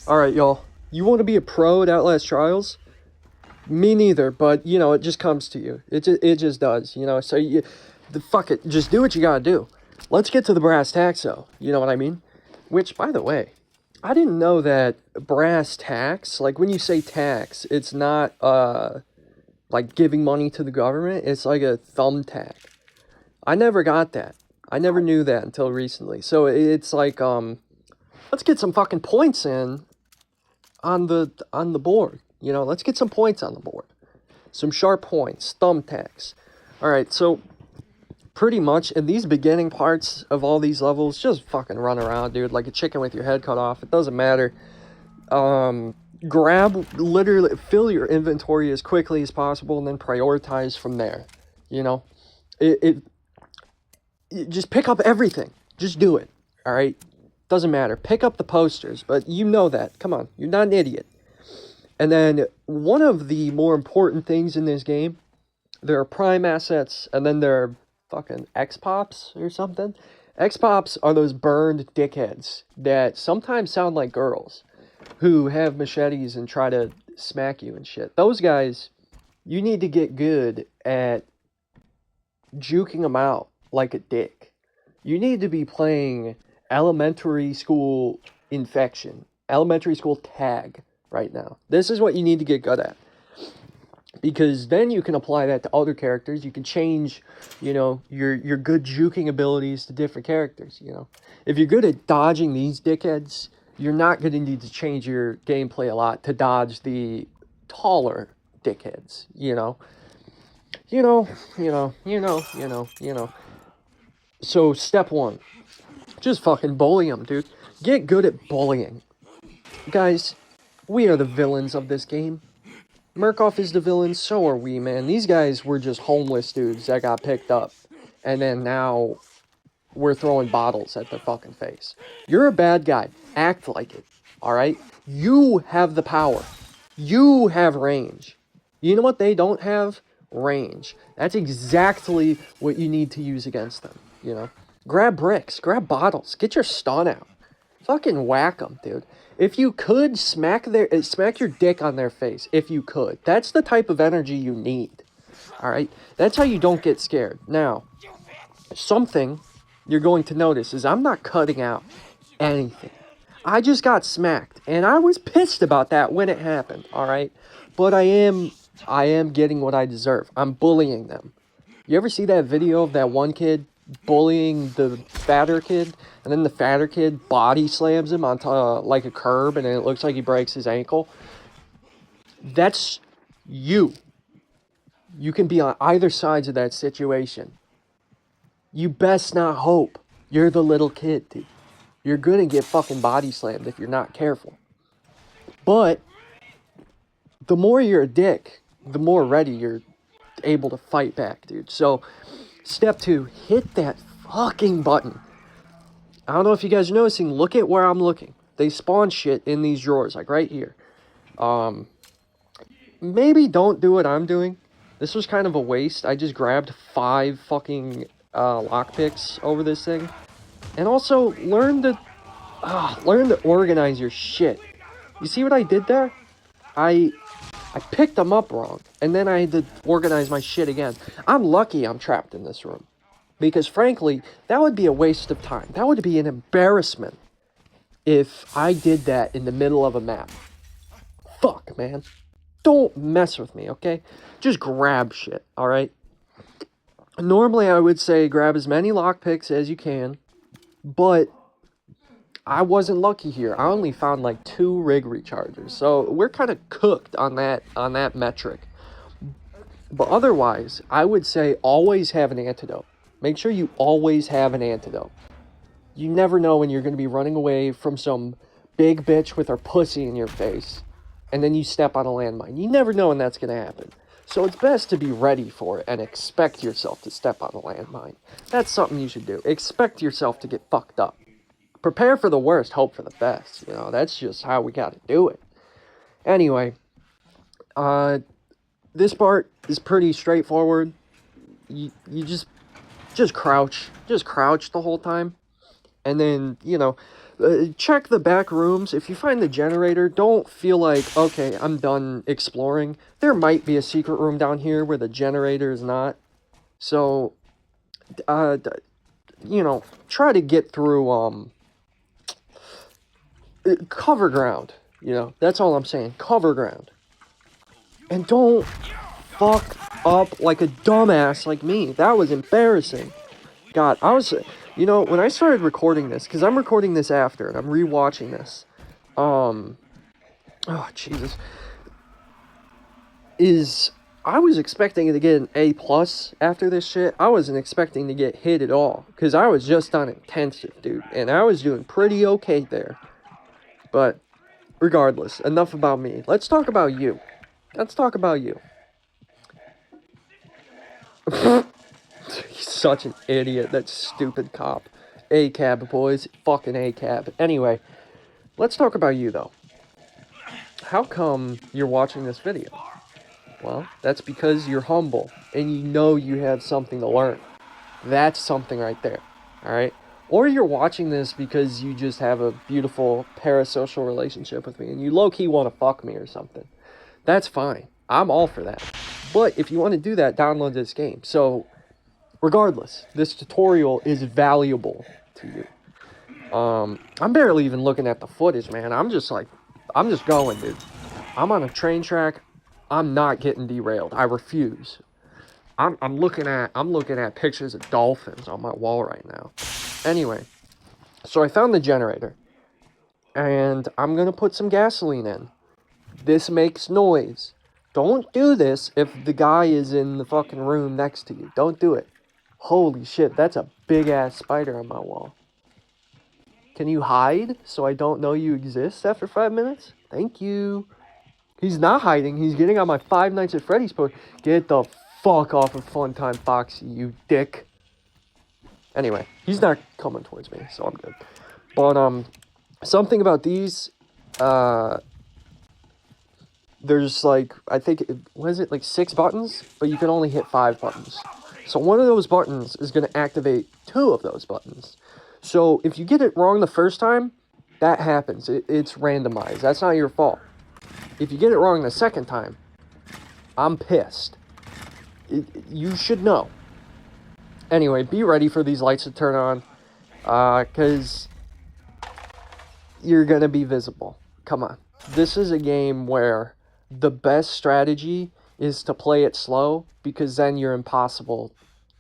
Alright, y'all. You want to be a pro at Outlast Trials? Me neither, but, you know, it just comes to you. It just does, you know? So, fuck it. Just do what you gotta do. Let's get to the brass tacks, though. You know what I mean? Which, by the way, I didn't know that brass tacks, like, when you say tax, it's not, like, giving money to the government. It's like a thumbtack. I never got that. I never knew that until recently. So, it's like, let's get some fucking points in on the board. You know, let's get some points on the board. Some sharp points, thumbtacks. All right, so pretty much in these beginning parts of all these levels, just fucking run around, dude, like a chicken with your head cut off. It doesn't matter. Literally fill your inventory as quickly as possible and then prioritize from there. You know, it just pick up everything. Just do it. All right. Doesn't matter. Pick up the posters, but you know that. Come on, you're not an idiot. And then one of the more important things in this game, there are prime assets, and then there are fucking X-Pops or something. X-Pops are those burned dickheads that sometimes sound like girls who have machetes and try to smack you and shit. Those guys, you need to get good at juking them out like a dick. You need to be playing elementary school infection, elementary school tag right now. This is what you need to get good at, because then you can apply that to other characters. You can change, you know, your good juking abilities to different characters. You know, if you're good at dodging these dickheads, you're not going to need to change your gameplay a lot to dodge the taller dickheads. You know. So step one, just fucking bully them, dude. Get good at bullying. Guys, we are the villains of this game. Murkoff is the villain, so are we, man. These guys were just homeless dudes that got picked up. And then now we're throwing bottles at their fucking face. You're a bad guy. Act like it, alright? You have the power. You have range. You know what they don't have? Range. That's exactly what you need to use against them, you know? Grab bricks, grab bottles, get your stun out. Fucking whack them, dude. If you could, smack your dick on their face, if you could. That's the type of energy you need, alright? That's how you don't get scared. Now, something you're going to notice is I'm not cutting out anything. I just got smacked, and I was pissed about that when it happened, alright? But I am getting what I deserve. I'm bullying them. You ever see that video of that one kid bullying the fatter kid, and then the fatter kid body slams him onto like a curb, and it looks like he breaks his ankle? That's you. You can be on either sides of that situation. You best not hope you're the little kid, dude. You're gonna get fucking body slammed if you're not careful. But the more you're a dick, the more ready you're able to fight back, dude. So step two, hit that fucking button. I don't know if you guys are noticing, look at where I'm looking. They spawn shit in these drawers, like right here. Maybe don't do what I'm doing. This was kind of a waste. I just grabbed 5 fucking lockpicks over this thing. And also, learn to organize your shit. You see what I did there? I picked them up wrong, and then I had to organize my shit again. I'm lucky I'm trapped in this room, because frankly, that would be a waste of time. That would be an embarrassment if I did that in the middle of a map. Fuck, man. Don't mess with me, okay? Just grab shit, alright? Normally, I would say grab as many lockpicks as you can, but I wasn't lucky here. I only found like 2 rig rechargers, so we're kind of cooked on that metric. But otherwise, I would say always have an antidote. Make sure you always have an antidote. You never know when you're going to be running away from some big bitch with her pussy in your face, and then you step on a landmine. You never know when that's going to happen. So it's best to be ready for it and expect yourself to step on a landmine. That's something you should do. Expect yourself to get fucked up. Prepare for the worst, hope for the best. You know, that's just how we gotta do it. Anyway, this part is pretty straightforward. You just crouch. Just crouch the whole time. And then, you know, check the back rooms. If you find the generator, don't feel like, okay, I'm done exploring. There might be a secret room down here where the generator is not. So, you know, try to get through, cover ground. You know, that's all I'm saying. Cover ground. And don't fuck up like a dumbass like me. That was embarrassing. God, you know, when I started recording this, because I'm recording this after, and I'm rewatching this, oh, Jesus, I was expecting to get an A+ after this shit. I wasn't expecting to get hit at all, because I was just on intensive, dude, and I was doing pretty okay there. But, regardless, enough about me. Let's talk about you. Let's talk about you. He's such an idiot, that stupid cop. A-cab, boys. Fucking A-cab. Anyway, let's talk about you, though. How come you're watching this video? Well, that's because you're humble, and you know you have something to learn. That's something right there, alright? Or you're watching this because you just have a beautiful parasocial relationship with me, and you low-key want to fuck me or something. That's fine. I'm all for that. But if you want to do that, download this game. So, regardless, this tutorial is valuable to you. I'm barely even looking at the footage, man. I'm just going, dude. I'm on a train track. I'm not getting derailed. I refuse. I'm looking at pictures of dolphins on my wall right now. Anyway, so I found the generator, and I'm gonna put some gasoline in. This makes noise. Don't do this if the guy is in the fucking room next to you. Don't do it. Holy shit, that's a big-ass spider on my wall. Can you hide so I don't know you exist after 5 minutes? Thank you. He's not hiding. He's getting on my Five Nights at Freddy's post. Get the fuck off of Funtime Foxy, you dick. Anyway, he's not coming towards me, so I'm good. But, something about these, there's like, I think, what is it, like 6 buttons? But you can only hit 5 buttons. So one of those buttons is going to activate 2 of those buttons. So if you get it wrong the first time, that happens. It's randomized. That's not your fault. If you get it wrong the second time, I'm pissed. You should know. Anyway, be ready for these lights to turn on, because you're going to be visible. Come on. This is a game where the best strategy is to play it slow, because then you're impossible,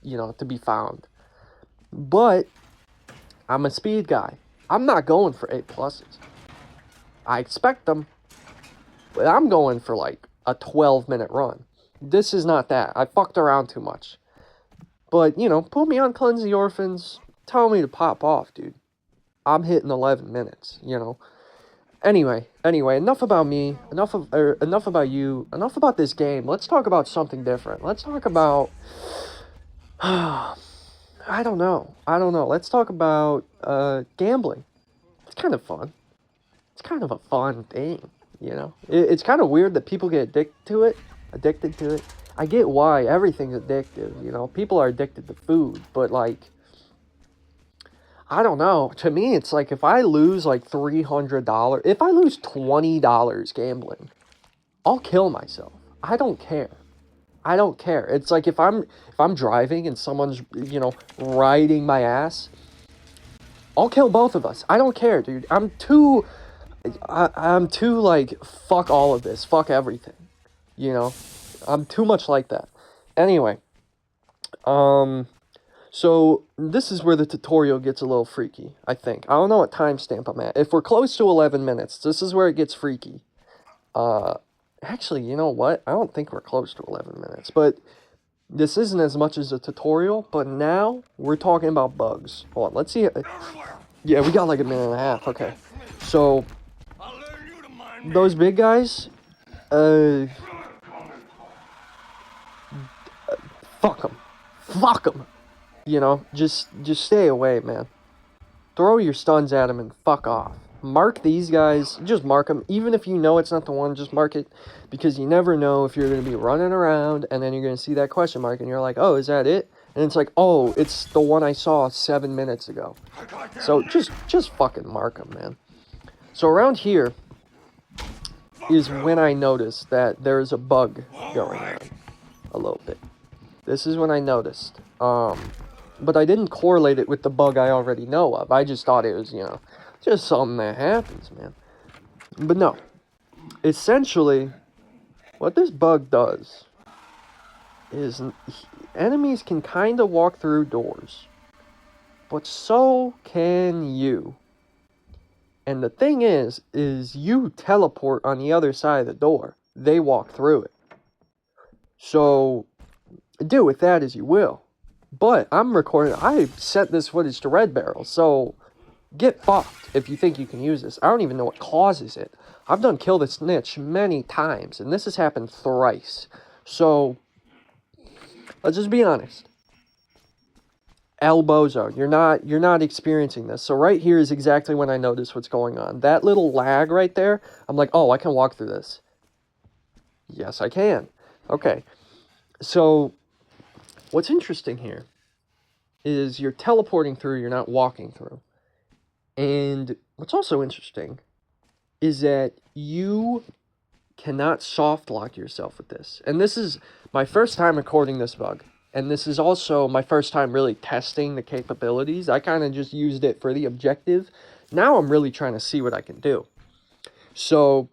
you know, to be found. But I'm a speed guy. I'm not going for A+. I expect them, but I'm going for like a 12-minute run. This is not that. I fucked around too much. But, you know, put me on Cleanse the Orphans. Tell me to pop off, dude. I'm hitting 11 minutes, you know. Anyway, enough about me, enough about you, enough about this game. Let's talk about something different. Let's talk about, I don't know. Let's talk about, gambling. It's kind of fun. It's kind of a fun thing, you know. It's kind of weird that people get addicted to it. I get why everything's addictive, you know. People are addicted to food, but, like, I don't know. To me, it's like if I lose like $300, if I lose $20 gambling, I'll kill myself. I don't care. It's like if I'm driving and someone's, you know, riding my ass, I'll kill both of us. I don't care, dude. I'm too like, fuck all of this. Fuck everything. You know? I'm too much like that. Anyway. So, this is where the tutorial gets a little freaky, I think. I don't know what timestamp I'm at. If we're close to 11 minutes, this is where it gets freaky. Actually, you know what? I don't think we're close to 11 minutes, but this isn't as much as a tutorial, but now we're talking about bugs. Hold on, let's see. Yeah, we got like a minute and a half. Okay. So, those big guys, fuck them. You know, just stay away, man. Throw your stuns at them and fuck off. Mark these guys. Just mark them. Even if you know it's not the one, just mark it. Because you never know if you're going to be running around and then you're going to see that question mark and you're like, oh, is that it? And it's like, oh, it's the one I saw 7 minutes ago. So just fucking mark them, man. So around here is when I noticed that there's a bug going on a little bit. This is when I noticed. But I didn't correlate it with the bug I already know of. I just thought it was, you know, just something that happens, man. But no. Essentially, what this bug does is enemies can kind of walk through doors. But so can you. And the thing is you teleport on the other side of the door. They walk through it. So, do with that as you will. But I'm recording, I set this footage to red barrel, so get fucked if you think you can use this. I don't even know what causes it. I've done Kill the Snitch many times, and this has happened thrice. So, let's just be honest. Elbozo, you're not experiencing this. So right here is exactly when I notice what's going on. That little lag right there, I'm like, oh, I can walk through this. Yes, I can. Okay. So, what's interesting here is you're teleporting through, you're not walking through. And what's also interesting is that you cannot soft lock yourself with this. And this is my first time recording this bug. And this is also my first time really testing the capabilities. I kind of just used it for the objective. Now I'm really trying to see what I can do. So,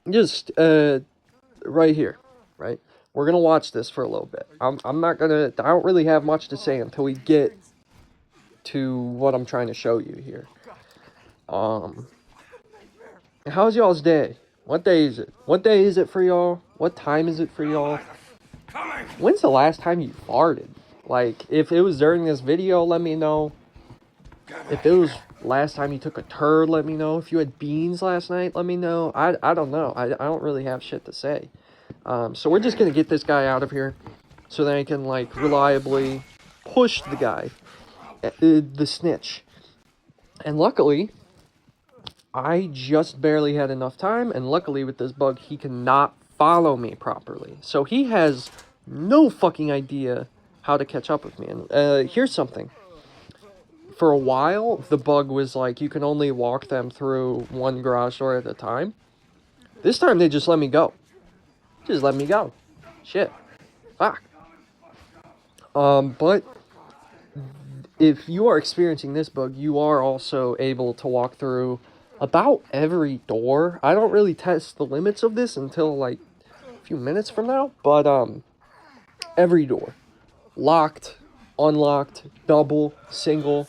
just right here, right? We're going to watch this for a little bit. I'm not going to, I don't really have much to say until we get to what I'm trying to show you here. How's y'all's day? What day is it? What day is it for y'all? What time is it for y'all? When's the last time you farted? Like, if it was during this video, let me know. If it was last time you took a turd, let me know. If you had beans last night, let me know. I don't know. I don't really have shit to say. So we're just going to get this guy out of here so that I can, like, reliably push the guy, the snitch. And luckily, I just barely had enough time, and luckily with this bug, he cannot follow me properly. So he has no fucking idea how to catch up with me. And here's something. For a while, the bug was like, you can only walk them through one garage door at a time. This time, they just let me go. Just let me go. Shit. Fuck. But if you are experiencing this bug, you are also able to walk through about every door. I don't really test the limits of this until like a few minutes from now, but every door. Locked, unlocked, double, single,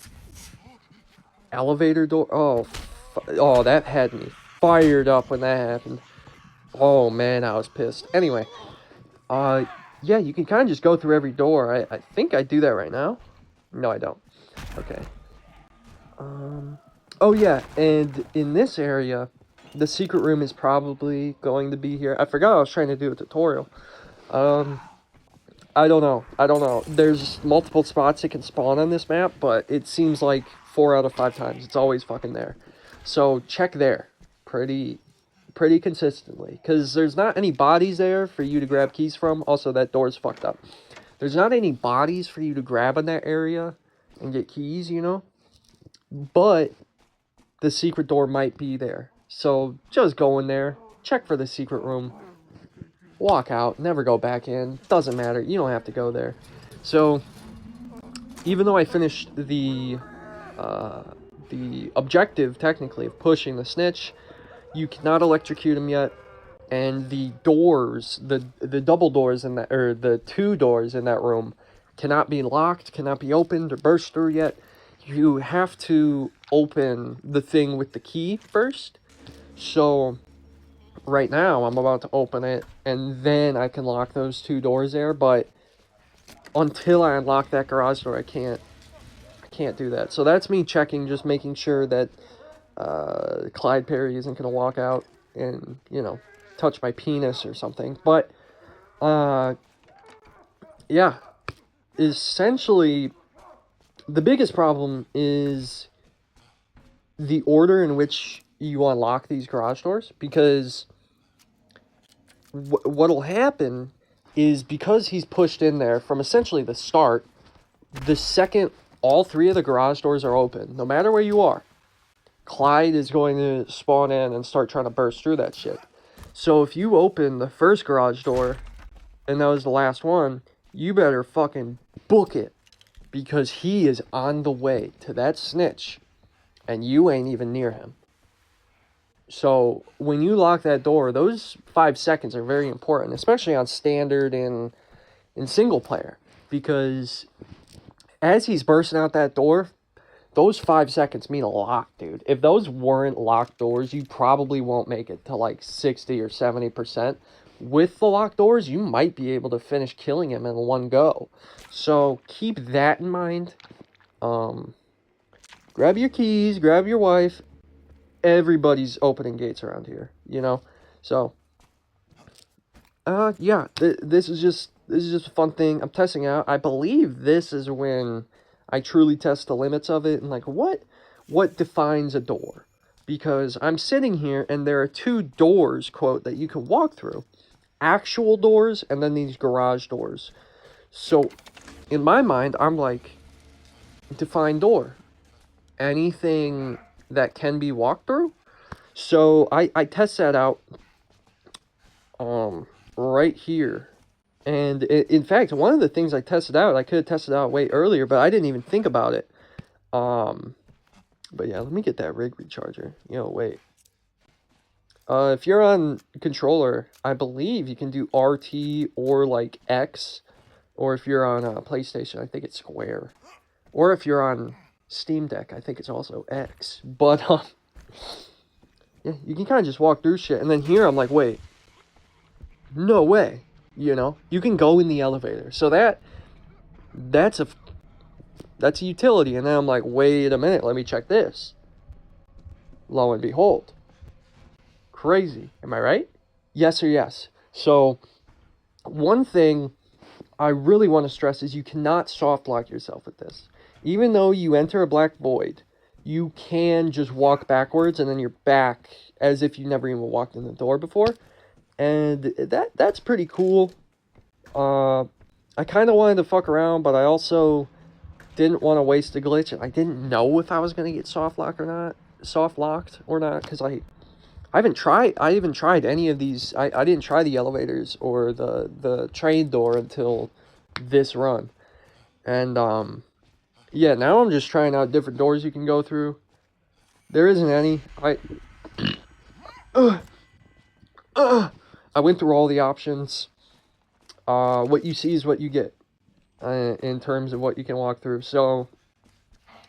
elevator door. Oh, that had me fired up when that happened. Oh man, I was pissed. Anyway, yeah, you can kind of just go through every door. I think I do that right now. No, I don't. Okay. Oh yeah, and in this area, the secret room is probably going to be here. I forgot I was trying to do a tutorial. I don't know. There's multiple spots it can spawn on this map, but it seems like 4 out of 5 times it's always fucking there. So check there pretty consistently, because there's not any bodies there for you to grab keys from. Also, that door's fucked up. There's not any bodies for you to grab in that area and get keys, you know? But the secret door might be there. So just go in there, check for the secret room, walk out, never go back in. Doesn't matter. You don't have to go there. So even though I finished the objective, technically, of pushing the snitch, you cannot electrocute him yet. And the doors, the double doors in that, or the 2 doors in that room, cannot be locked, cannot be opened or burst through yet. You have to open the thing with the key first. So right now I'm about to open it, and then I can lock those 2 doors there. But until I unlock that garage door, I can't do that. So that's me checking, just making sure that Clyde Perry isn't gonna walk out and, you know, touch my penis or something. But yeah, essentially the biggest problem is the order in which you unlock these garage doors, because what'll happen is because he's pushed in there from essentially the start, the second all 3 of the garage doors are open, no matter where you are, Clyde is going to spawn in and start trying to burst through that shit. So if you open the first garage door, and that was the last one, you better fucking book it, because he is on the way to that snitch, and you ain't even near him. So when you lock that door, those 5 seconds are very important, especially on standard and in single player, because as he's bursting out that door, those 5 seconds mean a lot, dude. If those weren't locked doors, you probably won't make it to like 60 or 70%. With the locked doors, you might be able to finish killing him in one go. So keep that in mind. Grab your keys, grab your wife. Everybody's opening gates around here, you know? So, yeah, this is just a fun thing. I'm testing out. I believe this is when I truly test the limits of it and like what defines a door. Because I'm sitting here and there are 2 doors, quote, that you can walk through. Actual doors and then these garage doors. So, in my mind, I'm like, define door. Anything that can be walked through. So I test that out right here. And in fact, one of the things I tested out, I could have tested out way earlier, but I didn't even think about it. But yeah, let me get that rig recharger. Wait. If you're on controller, I believe you can do RT or like X. Or if you're on PlayStation, I think it's square. Or if you're on Steam Deck, I think it's also X. But, yeah, you can kind of just walk through shit. And then here, I'm like, wait. No way. You can go in the elevator. So that's a utility. And then I'm like, wait a minute, let me check this. Lo and behold. Crazy. Am I right? Yes or yes. So, one thing I really want to stress is you cannot soft lock yourself with this. Even though you enter a black void, you can just walk backwards and then you're back as if you never even walked in the door before. And that's pretty cool. I kind of wanted to fuck around, but I also didn't want to waste a glitch. And I didn't know if I was going to get soft locked or not, because I even tried any of these. I didn't try the elevators or the train door until this run. And, yeah, now I'm just trying out different doors you can go through. There isn't any. I went through all the options. What you see is what you get in terms of what you can walk through. So,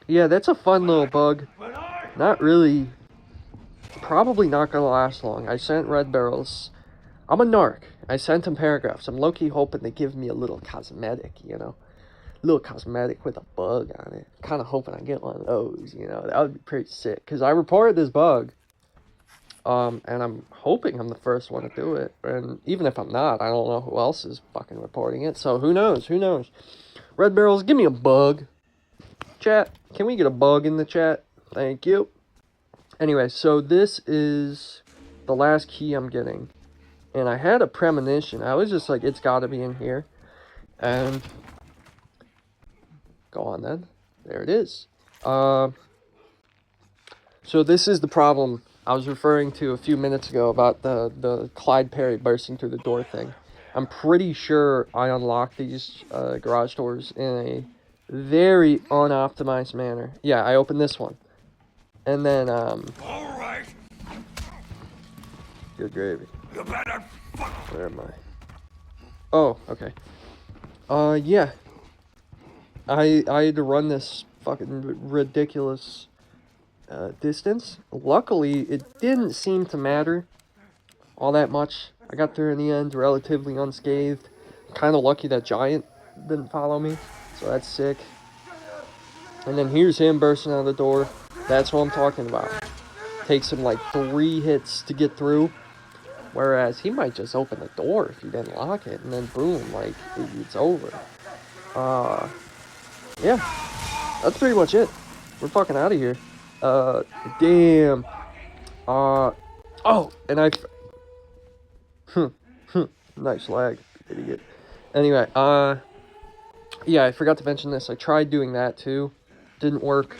yeah, that's a fun little bug. Not really. Probably not going to last long. I sent Red Barrels. I'm a narc. I sent him paragraphs. I'm low-key hoping they give me a little cosmetic, little cosmetic with a bug on it. Kind of hoping I get one of those, That would be pretty sick. Because I reported this bug. And I'm hoping I'm the first one to do it. And even if I'm not, I don't know who else is fucking reporting it. So who knows? Red Barrels, give me a bug. Chat, can we get a bug in the chat? Thank you. Anyway, so this is the last key I'm getting. And I had a premonition. I was just like, it's got to be in here. And go on then. There it is. So this is the problem I was referring to a few minutes ago about the Clyde Perry bursting through the door thing. I'm pretty sure I unlocked these garage doors in a very unoptimized manner. Yeah, I opened this one. And then, All right. Good gravy. You better fuck. Where am I? Oh, okay. Yeah. I had to run this fucking ridiculous distance. Luckily, it didn't seem to matter all that much. I got there in the end relatively unscathed. Kind of lucky that giant didn't follow me, so that's sick. And then here's him bursting out of the door. That's what I'm talking about. Takes him like 3 hits to get through. Whereas he might just open the door if you didn't lock it. And then boom, like, it's over. Yeah. That's pretty much it. We're fucking out of here. Damn. Oh, and nice lag, idiot. Anyway, yeah, I forgot to mention this. I tried doing that too. Didn't work.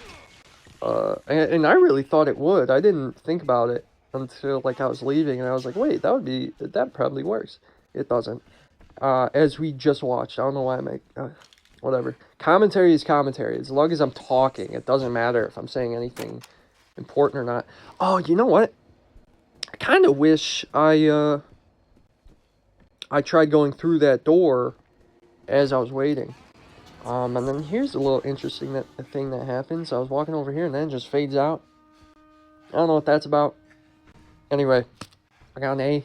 And I really thought it would. I didn't think about it until, like, I was leaving, and I was like, wait, that probably works. It doesn't. As we just watched. I don't know why I make... whatever. Commentary is commentary. As long as I'm talking, it doesn't matter if I'm saying anything important or not. Oh, you know what? I kind of wish I tried going through that door as I was waiting. And then here's a little interesting thing that happens. I was walking over here and then it just fades out. I don't know what that's about. Anyway, I got an A.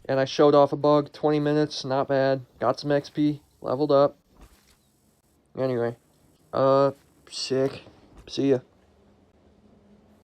And I showed off a bug. 20 minutes, not bad. Got some XP. Leveled up. Anyway. Sick. See ya.